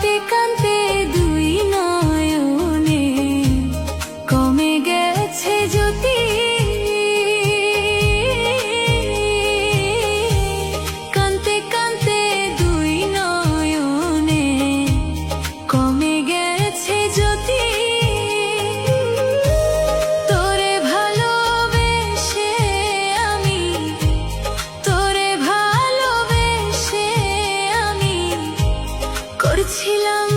কাঁদতে কাঁদতে দুই নয়নে কমে গেছে জ্যোতি। কাঁদতে কাঁদতে দুই নয়নে কমে গেছে জ্যোতি। তোরে ভালোবেসে আমি, তোরে ভালোবেসে আমি করছিলাম